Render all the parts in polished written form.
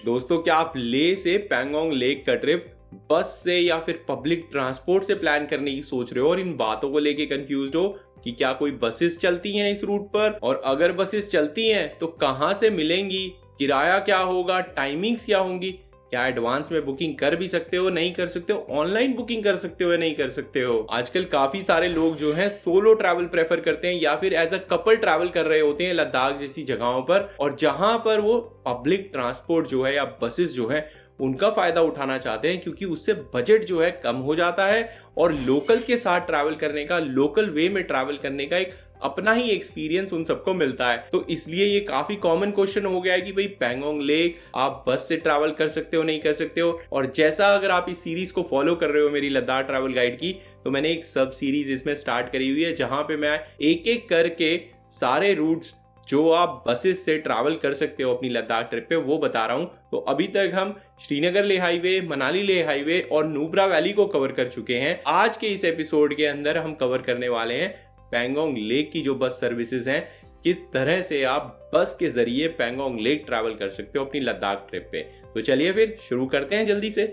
दोस्तों, क्या आप ले से पैंगोंग लेक का ट्रिप बस से या फिर पब्लिक ट्रांसपोर्ट से प्लान करने की सोच रहे हो और इन बातों को लेके कंफ्यूज्ड हो कि क्या कोई बसेस चलती हैं इस रूट पर, और अगर बसेस चलती हैं तो कहां से मिलेंगी, किराया क्या होगा, टाइमिंग्स क्या होंगी, क्या एडवांस में बुकिंग कर भी सकते हो, नहीं कर सकते हो, ऑनलाइन बुकिंग कर सकते हो या नहीं कर सकते हो। आजकल काफी सारे लोग जो हैं सोलो ट्रैवल प्रेफर करते हैं या फिर एज अ कपल ट्रैवल कर रहे होते हैं लद्दाख जैसी जगहों पर, और जहां पर वो पब्लिक ट्रांसपोर्ट जो है या बसेस जो है उनका फायदा उठाना चाहते हैं, क्योंकि उससे बजट जो है कम हो जाता है और लोकल्स के साथ ट्रैवल करने का, लोकल वे में ट्रैवल करने का एक अपना ही एक्सपीरियंस उन सबको मिलता है। तो इसलिए ये काफी कॉमन क्वेश्चन हो गया है कि भाई पैंगोंग लेक आप बस से ट्रैवल कर सकते हो, नहीं कर सकते हो। और जैसा अगर आप इस सीरीज को फॉलो कर रहे हो मेरी लद्दाख ट्रैवल गाइड की, तो मैंने एक सब सीरीज इसमें स्टार्ट करी हुई है जहां पे मैं एक एक करके सारे रूट्स जो आप बसेस से ट्रैवल कर सकते हो अपनी लद्दाख ट्रिप पे वो बता रहा हूं। तो अभी तक हम श्रीनगर ले हाईवे, मनाली ले हाईवे और नुब्रा वैली को कवर कर चुके हैं। आज के इस एपिसोड के अंदर हम कवर करने वाले हैं पैंगोंग लेक की जो बस सर्विसेज हैं, किस तरह से आप बस के जरिए पैंगोंग लेक ट्रैवल कर सकते हो अपनी लद्दाख ट्रिप पे। तो चलिए फिर शुरू करते हैं जल्दी से।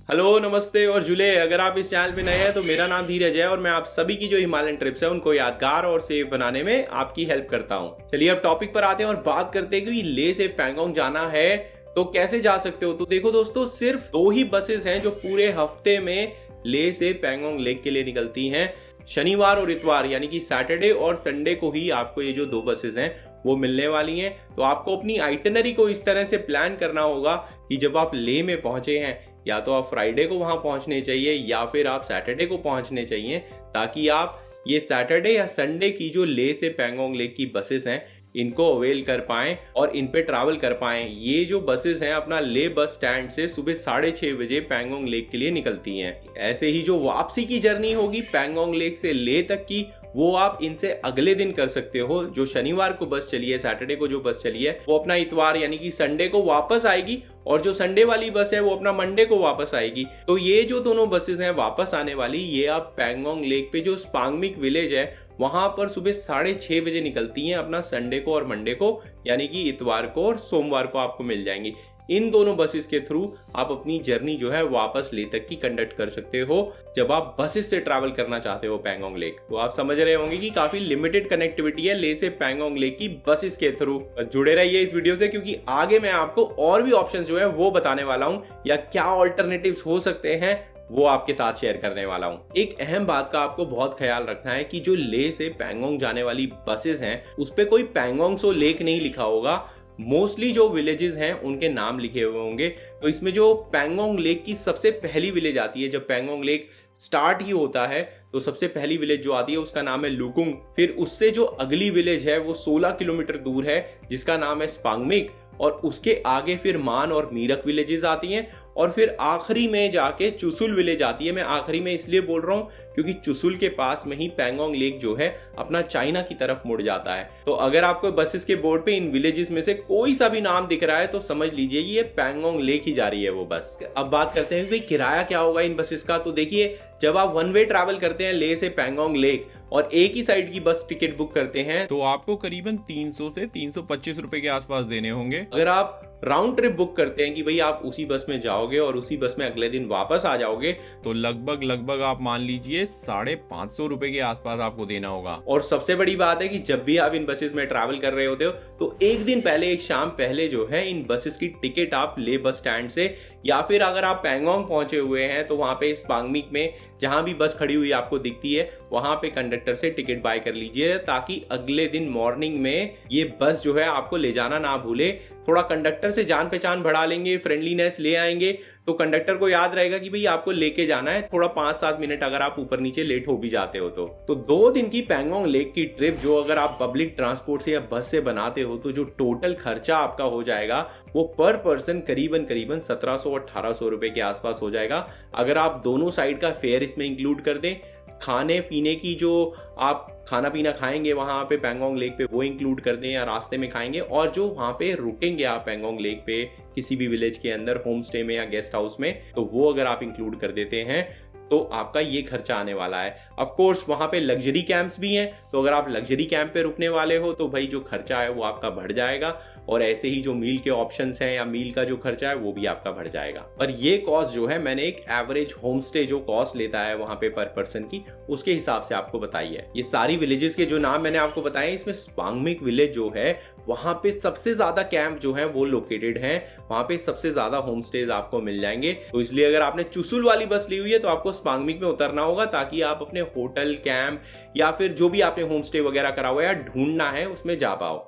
हेलो, नमस्ते और जुले। अगर आप इस चैनल पे नए हैं तो मेरा नाम धीरज है और मैं आप सभी की जो हिमालयन ट्रिप्स है उनको यादगार और सेफ बनाने में आपकी हेल्प करता हूं। चलिए अब टॉपिक पर आते हैं और बात करते हैं कि ले से पैंगोंग जाना है तो कैसे जा सकते हो। तो देखो दोस्तों, सिर्फ 2 ही बसेस हैं जो पूरे हफ्ते में ले से पैंगोंग लेक के लिए निकलती हैं। शनिवार और इतवार यानी कि सैटरडे और संडे को ही आपको ये जो 2 बसेस हैं वो मिलने वाली हैं। तो आपको अपनी आइटनरी को इस तरह से प्लान करना होगा कि जब आप ले में पहुंचे हैं, या तो आप फ्राइडे को वहां पहुंचने चाहिए या फिर आप सैटरडे को पहुंचने चाहिए, ताकि आप ये सैटरडे या संडे की जो ले से पैंगोंग लेक की बसेस हैं इनको अवेल कर पाएं और इन पे ट्रैवल कर पाएं। ये जो बसेस हैं अपना ले बस स्टैंड से सुबह 6:30 बजे पैंगोंग लेक के लिए निकलती हैं। ऐसे ही जो वापसी की जर्नी होगी पैंगोंग लेक से ले तक की, वो आप इनसे अगले दिन कर सकते हो। जो शनिवार को बस चली है, सैटरडे को जो बस चली है, वो अपना इतवार यानी कि संडे को वापस आएगी, और जो संडे वाली बस है वो अपना मंडे को वापस आएगी। तो ये जो दोनों बसेस हैं वापस आने वाली, ये आप पैंगोंग लेक पे जो स्पांगमिक विलेज है वहां पर सुबह 6:30 बजे निकलती हैं अपना संडे को और मंडे को, यानी कि इतवार को और सोमवार को आपको मिल जाएंगी। इन दोनों बसेस के थ्रू आप अपनी जर्नी जो है वापस ले तक की कंडक्ट कर सकते हो जब आप बसेस से ट्रैवल करना चाहते हो पैंगोंग लेक। तो आप समझ रहे होंगे कि काफी लिमिटेड कनेक्टिविटी है ले से पैंगोंग लेक की बसेस के थ्रू। जुड़े रहिए इस वीडियो से, क्योंकि आगे मैं आपको और भी ऑप्शंस जो है वो बताने वाला हूं, या क्या ऑल्टरनेटिव्स हो सकते हैं वो आपके साथ शेयर करने वाला हूं। एक अहम बात का आपको बहुत ख्याल रखना है कि जो ले से पैंगोंग जाने वाली बसेस हैं उस पे कोई पैंगोंग सो लेक नहीं लिखा होगा। मोस्टली जो विलेजेस हैं उनके नाम लिखे हुए होंगे। तो इसमें जो पैंगोंग लेक की सबसे पहली विलेज आती है, जब पैंगोंग लेक स्टार्ट ही होता है तो सबसे पहली विलेज जो आती है उसका नाम है लुकुंग। फिर उससे जो अगली विलेज है वो 16 किलोमीटर दूर है जिसका नाम है स्पांगमिक, और उसके आगे फिर मान और मीरक विलेजेस आती हैं, और फिर आखिरी में जाके चुसुल विलेज आती है। मैं आखिरी में इसलिए बोल रहा हूँ क्योंकि चुसुल के पास में ही पैंगोंग लेक जो है अपना चाइना की तरफ मुड़ जाता है। तो अगर आपको बसेस के बोर्ड पे इन विलेजेस में से कोई सा भी नाम दिख रहा है तो समझ लीजिए ये पैंगोंग लेक ही जा रही है वो बस। अब बात करते हैं कि किराया क्या होगा इन बसेस का। तो देखिए, जब आप वन वे ट्रैवल करते हैं ले से पैंगोंग लेक और एक ही साइड की बस टिकट बुक करते हैं तो आपको करीबन 300 से 325 रुपए के आसपास देने होंगे। अगर आप राउंड ट्रिप बुक करते हैं कि भाई आप उसी बस में जाओगे और उसी बस में अगले दिन वापस आ जाओगे, तो लगभग आप मान लीजिए 550 रुपए के आसपास आपको देना होगा। और सबसे बड़ी बात है कि जब भी आप इन बसेस में ट्रैवल कर रहे होते हो तो एक दिन पहले, एक शाम पहले जो है इन बसेस की टिकट आप ले बस स्टैंड से, या फिर अगर आप पैंगोंग पहुंचे हुए हैं तो वहां पे स्पांगमिक में जहां भी बस खड़ी हुई आपको दिखती है वहां पे कंडक्टर से टिकट बाय कर लीजिए, ताकि अगले दिन मॉर्निंग में ये बस जो है आपको ले जाना ना भूले। थोड़ा कंडक्टर से जान पहचान बढ़ा लेंगे, फ्रेंडलीनेस ले आएंगे, तो कंडक्टर को याद रहेगा कि भाई आपको लेके जाना है। थोड़ा 5-7 मिनट अगर आप ऊपर नीचे लेट हो भी जाते हो तो 2 दिन की पैंगोंग लेक की ट्रिप जो अगर आप पब्लिक ट्रांसपोर्ट से या बस से बनाते हो तो जो टोटल खर्चा आपका हो जाएगा वो पर पर्सन करीबन 1700-1800 रुपए के आसपास हो जाएगा। अगर आप दोनों साइड का फेयर इसमें इंक्लूड कर दें, खाने पीने की जो आप खाना पीना खाएंगे वहां पे पैंगोंग लेक पे वो इंक्लूड कर दें या रास्ते में खाएंगे, और जो वहां पे रुकेंगे आप पैंगोंग लेक पे किसी भी विलेज के अंदर होम स्टे में या गेस्ट हाउस में, तो वो अगर आप इंक्लूड कर देते हैं तो आपका ये खर्चा आने वाला है। ऑफ कोर्स वहां पे लग्जरी कैंप्स भी हैं, तो अगर आप लग्जरी कैंप पे रुकने वाले हो तो भाई जो खर्चा है वो आपका बढ़ जाएगा, और ऐसे ही जो मील के ऑप्शंस हैं या मील का जो खर्चा है वो भी आपका बढ़ जाएगा। पर ये कॉस्ट जो है मैंने एक एवरेज होम स्टे जो कॉस्ट लेता है वहां पे पर पर्सन की, उसके हिसाब से आपको बताई है। ये सारी विलेजेस के जो नाम मैंने आपको बताए, इसमें स्पांगमिक विलेज जो है वहां पे सबसे ज्यादा कैंप जो है वो लोकेटेड हैं, वहां पे सबसे ज्यादा होम स्टेज आपको मिल जाएंगे। तो इसलिए अगर आपने चुसुल वाली बस ली हुई है तो आपको स्पांगमिक में उतरना होगा, ताकि आप अपने होटल, कैंप या फिर जो भी आपने होम स्टे वगैरह करा हुआ है या ढूंढना है उसमें जा पाओ।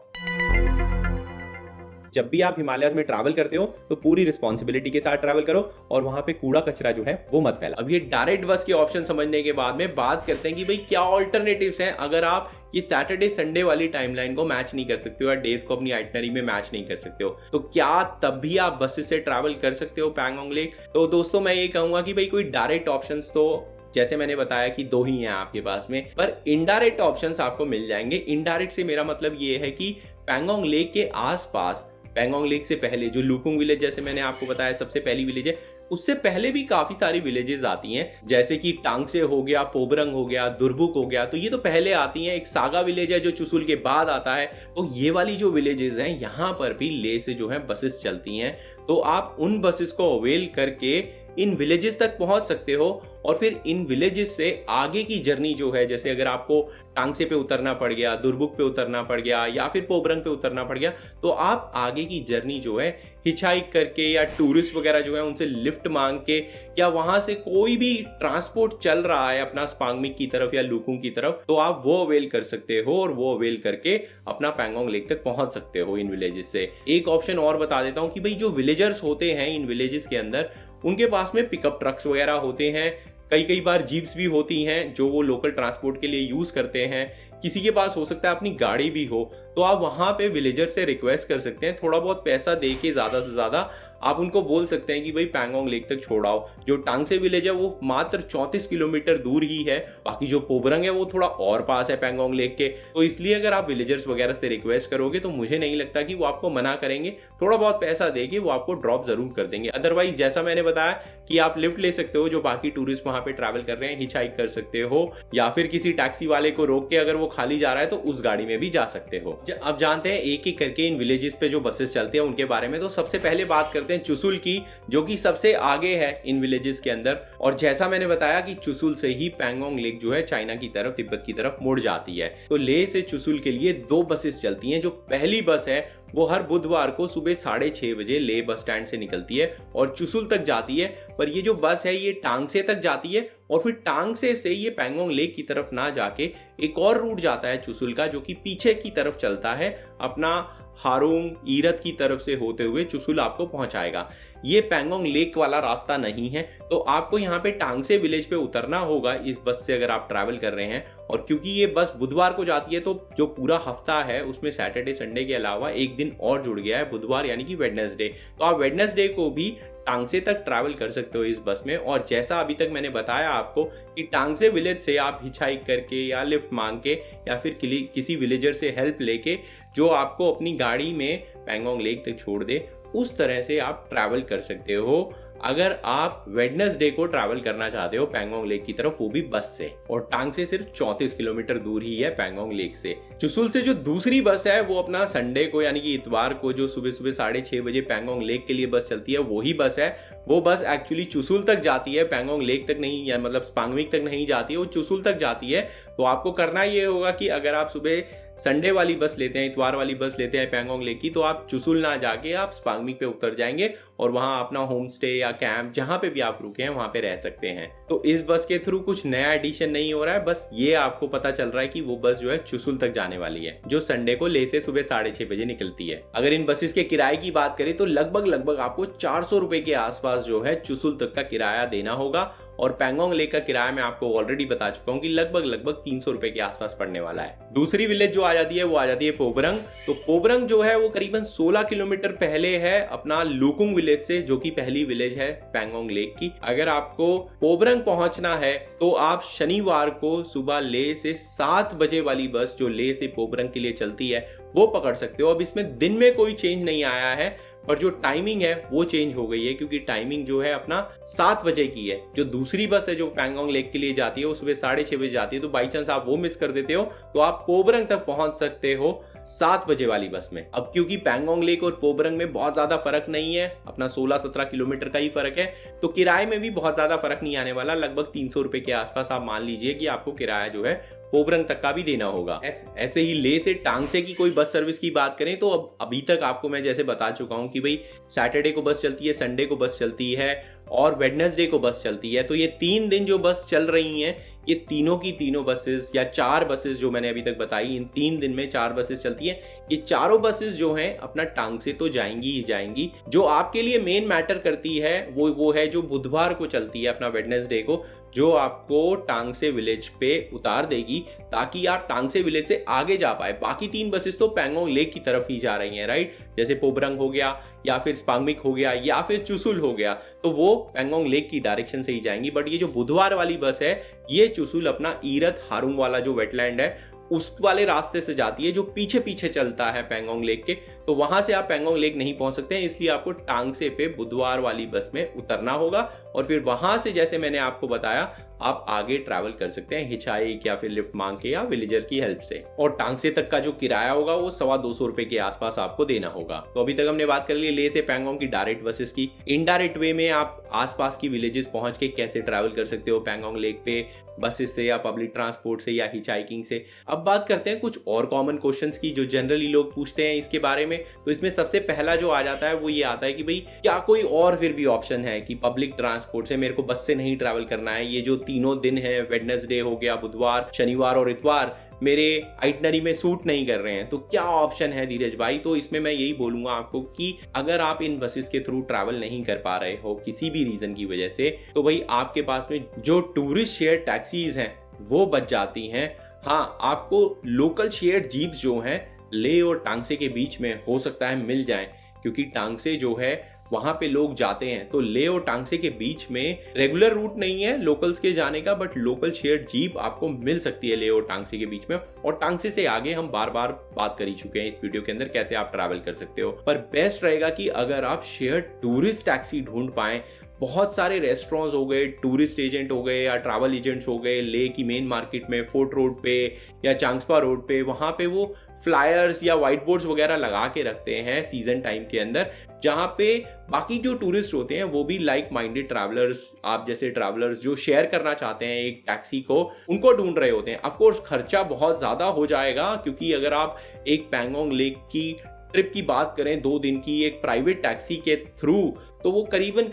जब भी आप हिमालयस में ट्रैवल करते हो तो पूरी रिस्पॉन्सिबिलिटी के साथ ट्रैवल करो और वहां पे कूड़ा कचरा जो है वो मत फैला। अब ये डायरेक्ट बस के ऑप्शन समझने के बाद में बात करते हैं कि भाई क्या ऑल्टरनेटिव्स हैं अगर आप ये सैटरडे संडे वाली टाइमलाइन को मैच नहीं कर सकते हो या डेज को अपनी आइटनरी में मैच नहीं कर सकते हो, तो क्या तब भी आप बसेस से ट्रैवल कर सकते हो पैंगोंग लेक? तो दोस्तों मैं ये कहूंगा कि भाई कोई डायरेक्ट ऑप्शंस तो जैसे मैंने बताया कि 2 ही हैं आपके पास में, पर इनडायरेक्ट ऑप्शंस आपको मिल जाएंगे। इनडायरेक्ट से मेरा मतलब ये है कि पैंगोंग लेक के आसपास, पैंगोंग लेक से पहले जो लुकुंग विलेज जैसे मैंने आपको बताया सबसे पहली विलेज है, उससे पहले भी काफी सारी विलेजेस आती हैं, जैसे कि टांगसे हो गया, पोबरंग हो गया, दुर्बुक हो गया, तो ये तो पहले आती हैं। एक सागा विलेज है जो चुसुल के बाद आता है। तो ये वाली जो विलेजेस हैं यहाँ पर भी ले से जो है बसेस चलती हैं, तो आप उन बसेस को अवेल करके इन विलेजेस तक पहुंच सकते हो। और फिर इन विलेजेस से आगे की जर्नी जो है, जैसे अगर आपको टांगसे पे उतरना पड़ गया, दुर्बुक पे उतरना पड़ गया या फिर पोबरंग पे उतरना पड़ गया, तो आप आगे की जर्नी जो है हिचहाइक करके या टूरिस्ट वगैरह जो है उनसे लिफ्ट मांग के, या वहां से कोई भी ट्रांसपोर्ट चल रहा है अपना स्पांगमिक की तरफ या लुकुंग की तरफ, तो आप वो अवेल कर सकते हो और वो अवेल करके अपना पैंगोंग लेक तक पहुंच सकते हो इन विलेजेस से। एक ऑप्शन और बता देता हूं कि भाई जो विलेजर्स होते हैं इन विलेजेस के अंदर, उनके पास में पिकअप ट्रक्स वगैरह होते हैं, कई बार जीप्स भी होती हैं जो वो लोकल ट्रांसपोर्ट के लिए यूज करते हैं। किसी के पास हो सकता है अपनी गाड़ी भी हो, तो आप वहां पे विलेजर से रिक्वेस्ट कर सकते हैं, थोड़ा बहुत पैसा दे के ज्यादा से ज्यादा आप उनको बोल सकते हैं कि भाई पैंगोंग लेक तक छोड़ाओ। जो टांगसे विलेज है वो मात्र 34 किलोमीटर दूर ही है, बाकी जो पोबरंग है वो थोड़ा और पास है पैंगोंग लेक के। तो इसलिए अगर आप विलेजर्स वगैरह से रिक्वेस्ट करोगे तो मुझे नहीं लगता कि वो आपको मना करेंगे, थोड़ा बहुत पैसा देके वो आपको ड्रॉप जरूर कर देंगे। अदरवाइज जैसा मैंने बताया कि आप लिफ्ट ले सकते हो, जो बाकी टूरिस्ट वहां पे ट्रैवल कर रहे हैं हिचहाइक कर सकते हो, या फिर किसी टैक्सी वाले को रोक के अगर वो खाली जा रहा है तो उस गाड़ी में भी जा सकते हो। अब जानते हैं एक एक करके इन विलेजेस पे जो बसेस चलते हैं उनके बारे में। तो सबसे पहले बात करते हैं चुसुल की, जो कि सबसे आगे है इन विलेजेस के अंदर। और जैसा मैंने बताया कि चुसुल से ही पैंगोंग लेक जो है चाइना की तरफ, तिब्बत की तरफ मुड़ जाती है। तो ले से चुसुल के लिए 2 बसेस चलती हैं। जो पहली बस है वो हर बुधवार को सुबह 6:30 बजे ले बस स्टैंड से निकलती है और चुसुल तक जाती है। पर ये जो बस है ये टांगसे तक जाती है, और फिर टांगसे से ये पैंगोंग लेक की तरफ ना जाके एक और रूट जाता है चुसुल का, जो कि पीछे की तरफ चलता है, अपना हारोंग ईरत की तरफ से होते हुए चुसुल आपको पहुंचाएगा। ये पैंगोंग लेक वाला रास्ता नहीं है, तो आपको यहाँ पे टांगसे विलेज पे उतरना होगा इस बस से अगर आप ट्रैवल कर रहे हैं। और क्योंकि ये बस बुधवार को जाती है, तो जो पूरा हफ्ता है उसमें सैटरडे संडे के अलावा एक दिन और जुड़ गया है, बुधवार यानी कि वेडनेसडे। तो आप वेडनेसडे को भी टांगसे तक ट्रैवल कर सकते हो इस बस में। और जैसा अभी तक मैंने बताया आपको कि टांगसे विलेज से आप हिचहाइक करके या लिफ्ट मांग के या फिर किसी विलेजर से हेल्प लेके जो आपको अपनी गाड़ी में पैंगोंग लेक तक छोड़ दे, उस तरह से आप ट्रैवल कर सकते हो अगर आप वेडनेसडे को ट्रैवल करना चाहते हो पैंगोंग लेक की तरफ, वो भी बस से। और टांगसे सिर्फ 34 किलोमीटर दूर ही है पैंगोंग लेक से। चुसुल से जो दूसरी बस है वो अपना संडे को यानी कि इतवार को जो सुबह 6:30 बजे पैंगोंग लेक के लिए बस चलती है, वही बस है। वो बस एक्चुअली चुसुल तक जाती है, पैंगोंग लेक तक नहीं, या मतलब स्पांगमिक तक नहीं जाती है, वो चुसुल तक जाती है। तो आपको करना ये होगा कि अगर आप सुबह संडे वाली बस लेते हैं, इतवार वाली बस लेते हैं पैंगोंग लेक की, तो आप चुसुल ना जाके आप स्पांगमिक पे उतर जाएंगे और वहां अपना होम स्टे या कैंप जहां पे भी आप रुके हैं वहां पे रह सकते हैं। तो इस बस के थ्रू कुछ नया एडिशन नहीं हो रहा है, बस ये आपको पता चल रहा है कि वो बस जो है चुसुल तक जाने वाली है, जो संडे को ले से सुबह 6:30 बजे निकलती है। अगर इन बसेस के किराए की बात करें तो लगभग आपको 400 रुपए के आसपास जो है चुसुल तक का किराया देना होगा। और पैंगोंग लेक का किराया मैं आपको ऑलरेडी बता चुका हूं कि लगभग 300 रुपए के आसपास पड़ने वाला है। दूसरी विलेज जो आ जाती है वो आ जाती है पोबरंग। तो पोबरंग जो है वो करीबन 16 किलोमीटर पहले है अपना लुकुंग विलेज से, जो कि पहली विलेज है पैंगोंग लेक की। अगर आपको पोबरंग पहुंचना है तो आप शनिवार को सुबह ले से 7 बजे वाली बस जो ले से पोबरंग के लिए चलती है वो पकड़ सकते हो। अब इसमें दिन में कोई चेंज नहीं आया है, पर जो टाइमिंग है वो चेंज हो गई है, क्योंकि टाइमिंग जो है अपना 7 बजे की है। जो दूसरी बस है जो पैंगोंग लेक के लिए जाती है वो सुबह 6:30 बजे जाती है, तो बाई चांस आप वो मिस कर देते हो तो आप पोबरंग तक पहुंच सकते हो 7 बजे वाली बस में। अब क्योंकि पैंगोंग लेक और पोबरंग में बहुत ज्यादा फर्क नहीं है, अपना 16-17 किलोमीटर का ही फर्क है, तो किराए में भी बहुत ज्यादा फर्क नहीं आने वाला। लगभग 300 रुपए के आसपास आप मान लीजिए कि आपको किराया जो है पोबरंग तक का भी देना होगा। ऐसे ही ले से टांगसे की कोई बस सर्विस की बात करें तो अब अभी तक आपको मैं जैसे बता चुका हूं कि भाई सैटरडे को बस चलती है, संडे को बस चलती है और वेडनेसडे को बस चलती है। तो ये 3 दिन जो बस चल रही हैं, ये तीनों की तीनों बसेस या 4 बसेस जो मैंने अभी तक बताई, इन 3 दिन में 4 बसेस चलती हैं। ये चारों बसेस जो हैं अपना टांगसे तो जाएंगी ही जाएंगी। जो आपके लिए मेन मैटर करती है वो है जो बुधवार को चलती है, अपना वेडनेसडे को, जो आपको टांगसे विलेज पे उतार देगी ताकि आप टांगसे विलेज से आगे जा पाए। बाकी 3 बसेस तो पैंगोंग लेक की तरफ ही जा रही हैं, राइट। जैसे पोबरंग हो गया या फिर स्पांगमिक हो गया या फिर चुसुल हो गया, तो वो पैंगोंग लेक की डायरेक्शन से ही जाएंगी। बट ये जो बुधवार वाली बस है ये चुसुल अपना ईरत हारुंग वाला जो वेटलैंड है उस वाले रास्ते से जाती है, जो पीछे पीछे चलता है पैंगोंग लेक के। तो वहां से आप पैंगोंग लेक नहीं पहुंच सकते हैं, इसलिए आपको टांगसे पे बुधवार वाली बस में उतरना होगा और फिर वहां से जैसे मैंने आपको बताया आप आगे ट्रैवल कर सकते हैं हिचहाइक या फिर लिफ्ट मांग के या विलेजर की हेल्प से। और टांगसे तक का जो किराया होगा वो 225 रुपए के आसपास आपको देना होगा। तो अभी तक हमने बात कर ली ले से पैंगोंग की डायरेक्ट बसेस की। इनडायरेक्ट वे में आप आसपास की विलेजेस पहुंच के कैसे ट्रैवल कर सकते हो पैंगोंग लेक पे, बसेस से या पब्लिक ट्रांसपोर्ट से या हिचहाइकिंग से। अब बात करते हैं कुछ और कॉमन क्वेश्चंस की जो जनरली लोग पूछते हैं इसके बारे में। तो इसमें सबसे पहला जो आ जाता है वो ये आता है कि भाई क्या कोई और फिर भी ऑप्शन है कि पब्लिक ट्रांसपोर्ट से, मेरे को बस से नहीं ट्रैवल करना है, ये जो तीनों दिन है वेडनेसडे हो गया, बुधवार, शनिवार और इतवार मेरे आइटनरी में सूट नहीं कर रहे हैं, तो क्या ऑप्शन है धीरज भाई। तो इसमें मैं यही बोलूंगा आपको कि अगर आप इन बसेस के थ्रू ट्रैवल नहीं कर पा रहे हो किसी भी रीजन की वजह से, तो भाई आपके पास में जो टूरिस्ट शेयर टैक्सीज हैं वो बच जाती हैं। हाँ, आपको लोकल शेयर जीप्स जो हैं ले और टांगसे के बीच में हो सकता है मिल जाएं, क्योंकि टांगसे जो है वहां पे लोग जाते हैं। तो ले और टांगसे के बीच में रेगुलर रूट नहीं है लोकल्स के जाने का, बट लोकल शेयर जीप आपको मिल सकती है ले और टांगसे के बीच में। और टांगसे से आगे हम बार बार बात कर ही चुके हैं इस वीडियो के अंदर कैसे आप ट्रैवल कर सकते हो। पर बेस्ट रहेगा कि अगर आप शेयर टूरिस्ट टैक्सी ढूंढ पाए। बहुत सारे रेस्टोरेंट्स हो गए, टूरिस्ट एजेंट हो गए या ट्रैवल एजेंट्स हो गए ले की मेन मार्केट में, फोर्ट रोड पे या चांगस्पा रोड पे, वहां पे वो फ्लायर्स या व्हाइट बोर्ड्स वगैरह लगा के रखते हैं सीजन टाइम के अंदर, जहां पे बाकी जो टूरिस्ट होते हैं वो भी लाइक माइंडेड ट्रैवलर्स, आप जैसे ट्रैवलर्स जो शेयर करना चाहते हैं एक टैक्सी को, उनको ढूंढ रहे होते हैं। ऑफ कोर्स खर्चा बहुत ज्यादा हो जाएगा, क्योंकि अगर आप एक पैंगोंग लेक की ट्रिप की बात करें 2 दिन की एक प्राइवेट टैक्सी के थ्रू, तो वो करीबन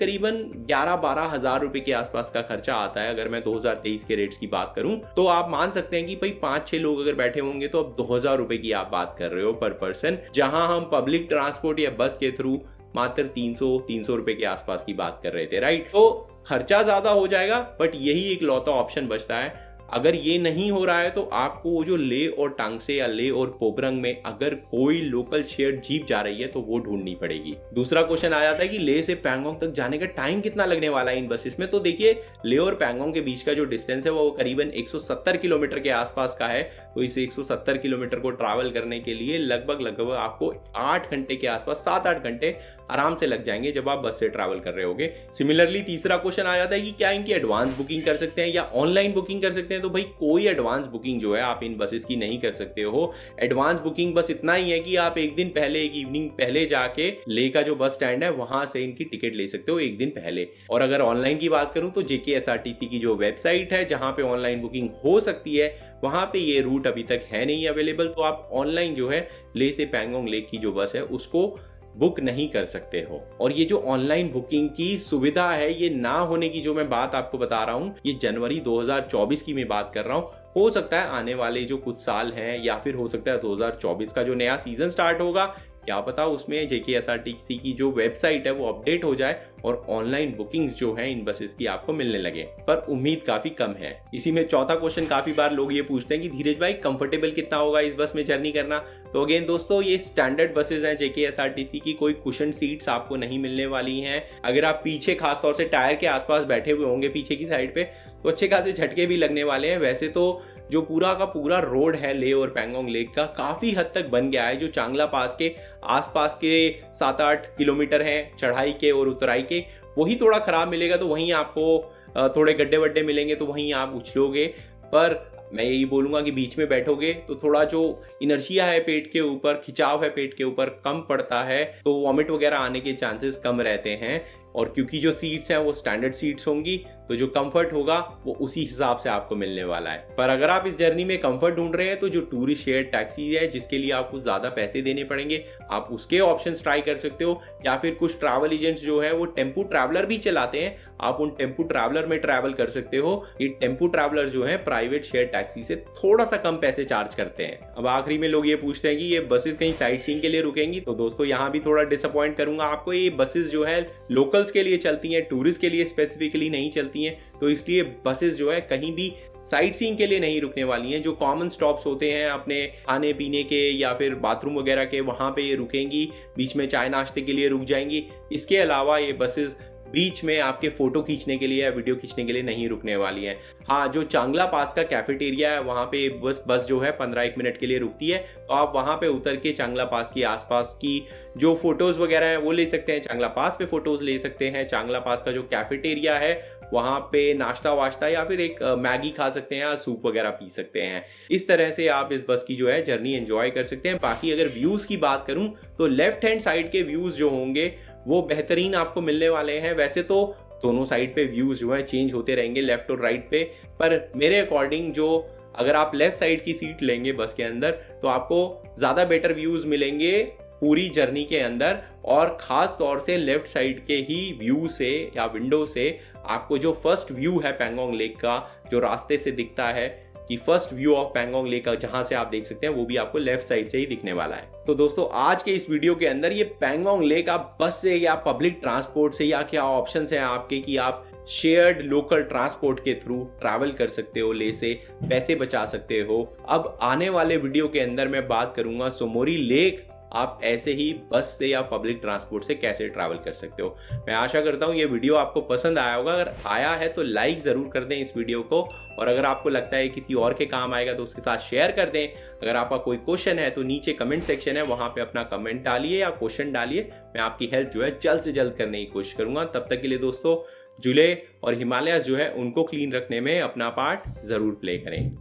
11-12 हजार रुपए के आसपास का खर्चा आता है। अगर मैं 2023 के रेट्स की बात करूं तो आप मान सकते हैं कि भाई 5-6 लोग अगर बैठे होंगे तो अब 2000 रुपए की आप बात कर रहे हो पर पर्सन, जहां हम पब्लिक ट्रांसपोर्ट या बस के थ्रू मात्र 300 रुपए के आसपास की बात कर रहे थे, राइट। तो खर्चा ज्यादा हो जाएगा, बट यही एक लौता ऑप्शन बचता है। अगर ये नहीं हो रहा है तो आपको वो जो ले और टांगसे या ले और पोबरंग में अगर कोई लोकल शेयर जीप जा रही है तो वो ढूंढनी पड़ेगी। दूसरा क्वेश्चन आ जाता है कि ले से पैंगोंग तक जाने का टाइम कितना लगने वाला है इन बसेस में। तो देखिए, ले और पैंगोंग के बीच का जो डिस्टेंस है वो करीबन 170 किलोमीटर के आसपास का है। तो इस 170 किलोमीटर को ट्रैवल करने के लिए लगभग आपको 8 घंटे के आसपास, 7-8 घंटे आराम से लग जाएंगे जब आप बस से ट्रैवल कर रहे होगे। सिमिलरली तीसरा क्वेश्चन आ जाता है कि क्या इनकी एडवांस बुकिंग कर सकते हैं या ऑनलाइन बुकिंग कर सकते हैं। तो भाई कोई एडवांस बुकिंग जो है आप इन बसेस की नहीं कर सकते हो। एडवांस बुकिंग बस इतना ही है कि आप एक दिन पहले, एक इवनिंग पहले जाके ले का जो बस स्टैंड है वहां से इनकी टिकट ले सकते हो एक दिन पहले। और अगर ऑनलाइन की बात करूं तो JKSRTC की जो वेबसाइट है जहां पे ऑनलाइन बुकिंग हो सकती है, वहां पे ये रूट अभी तक है नहीं अवेलेबल। तो आप ऑनलाइन जो है ले से पैंगोंग लेक की जो बस है उसको बुक नहीं कर सकते हो। और ये जो ऑनलाइन बुकिंग की सुविधा है, ये ना होने की जो मैं बात आपको बता रहा हूँ, ये जनवरी 2024 की मैं बात कर रहा हूँ। हो सकता है आने वाले जो कुछ साल हैं या फिर हो सकता है 2024 का जो नया सीजन स्टार्ट होगा, क्या पता उसमें JKSRTC की जो वेबसाइट है वो अपडेट हो जाए और ऑनलाइन बुकिंग्स जो है इन बसेस की आपको मिलने लगे, पर उम्मीद काफी कम है। इसी में चौथा क्वेश्चन काफी बार लोग ये पूछते हैं कि धीरज भाई कंफर्टेबल कितना होगा इस बस में जर्नी करना। तो अगेन दोस्तों, ये स्टैंडर्ड बसेस हैं JKSRTC की, कोई कुशन सीट्स आपको नहीं मिलने वाली हैं। अगर आप पीछे खासतौर से टायर के आसपास बैठे हुए होंगे पीछे की साइड पे, तो अच्छे खासे झटके भी लगने वाले हैं। वैसे तो जो पूरा का पूरा रोड है लेह और पैंगोंग लेक का काफ़ी हद तक बन गया है। जो चांगला पास के आसपास के 7-8 किलोमीटर हैं चढ़ाई के और उतराई के, वही थोड़ा ख़राब मिलेगा। तो वहीं आपको थोड़े गड्ढे वड्ढे मिलेंगे, तो वहीं आप उछलोगे। पर मैं यही बोलूँगा कि बीच में बैठोगे तो थोड़ा जो इनर्शिया है पेट के ऊपर, खिंचाव है पेट के ऊपर, कम पड़ता है, तो वॉमिट वगैरह आने के चांसेस कम रहते हैं। और क्योंकि जो सीट्स हैं वो स्टैंडर्ड सीट्स होंगी, तो जो कंफर्ट होगा वो उसी हिसाब से आपको मिलने वाला है। पर अगर आप इस जर्नी में कंफर्ट ढूंढ रहे हैं तो जो टूरिस्ट शेयर टैक्सी है जिसके लिए आपको ज़्यादा पैसे देने पड़ेंगे, आप उसके ऑप्शंस ट्राई कर सकते हो। या फिर कुछ ट्रैवल एजेंट्स जो है वो टेम्पू ट्रैवलर भी चलाते हैं, आप उन टेम्पू ट्रैवलर में ट्रैवल कर सकते हो। ये टेम्पू ट्रैवलर जो है प्राइवेट शेयर टैक्सी से थोड़ा सा कम पैसे चार्ज करते हैं। अब आखिरी में लोग ये पूछते हैं कि ये बसेस कहीं साइट सीइंग के लिए रुकेंगी, तो दोस्तों यहाँ भी थोड़ा डिसअपॉइंट करूंगा आपको। ये बसेस जो है लोकल्स के लिए चलती हैं, टूरिस्ट के लिए स्पेसिफिकली नहीं चलती हैं। तो इसलिए बसेस जो है कहीं भी साइट सीइंग के लिए नहीं रुकने वाली हैं। जो कॉमन स्टॉप्स होते हैं अपने खाने पीने के या फिर बाथरूम वगैरह के, वहाँ पे ये रुकेंगी, बीच में चाय नाश्ते के लिए रुक जाएंगी। इसके अलावा ये बसेस बीच में आपके फोटो खींचने के लिए या वीडियो खींचने के लिए नहीं रुकने वाली है। हाँ, जो चांगला पास का कैफेटेरिया है वहाँ पे बस जो है 15-1 मिनट के लिए रुकती है, तो आप वहाँ पे उतर के चांगला पास की आसपास की जो फोटोज़ वगैरह हैं वो ले सकते हैं, चांगला पास पे फोटोज़ ले सकते हैं। चांगला पास का जो कैफेटेरिया है वहाँ पे नाश्ता वाश्ता या फिर एक मैगी खा सकते हैं या सूप वगैरह पी सकते हैं। इस तरह से आप इस बस की जो है जर्नी एंजॉय कर सकते हैं। बाकी अगर व्यूज़ की बात करूँ तो लेफ्ट हैंड साइड के व्यूज़ जो होंगे वो बेहतरीन आपको मिलने वाले हैं। वैसे तो दोनों साइड पे व्यूज़ जो है चेंज होते रहेंगे लेफ्ट और राइट पे, पर मेरे अकॉर्डिंग जो अगर आप लेफ्ट साइड की सीट लेंगे बस के अंदर तो आपको ज़्यादा बेटर व्यूज़ मिलेंगे पूरी जर्नी के अंदर। और ख़ास तौर से लेफ्ट साइड के ही व्यू से या विंडो से आपको जो फर्स्ट व्यू है पैंगोंग लेक का, जो रास्ते से दिखता है कि first view of Pangong lake का जहां से आप देख सकते हैं, वो भी आपको लेफ्ट साइड से ही दिखने वाला है। तो दोस्तों आज के इस वीडियो के अंदर ये पैंगोंग लेक आप बस से या पब्लिक ट्रांसपोर्ट से या क्या ऑप्शंस हैं आपके कि आप शेयर्ड लोकल ट्रांसपोर्ट के थ्रू ट्रैवल कर सकते हो, ले से पैसे बचा सकते हो। अब आने वाले वीडियो के अंदर मैं बात करूंगा सोमोरी लेक आप ऐसे ही बस से या पब्लिक ट्रांसपोर्ट से कैसे ट्रैवल कर सकते हो। मैं आशा करता हूँ ये वीडियो आपको पसंद आया होगा। अगर आया है तो लाइक ज़रूर कर दें इस वीडियो को, और अगर आपको लगता है किसी और के काम आएगा तो उसके साथ शेयर कर दें। अगर आपका कोई क्वेश्चन है तो नीचे कमेंट सेक्शन है, वहाँ पे अपना कमेंट डालिए या क्वेश्चन डालिए। मैं आपकी हेल्प जो है जल्द से जल्द करने की कोशिश करूँगा। तब तक के लिए दोस्तों जुले और हिमालय जो है उनको क्लीन रखने में अपना पार्ट ज़रूर प्ले करें।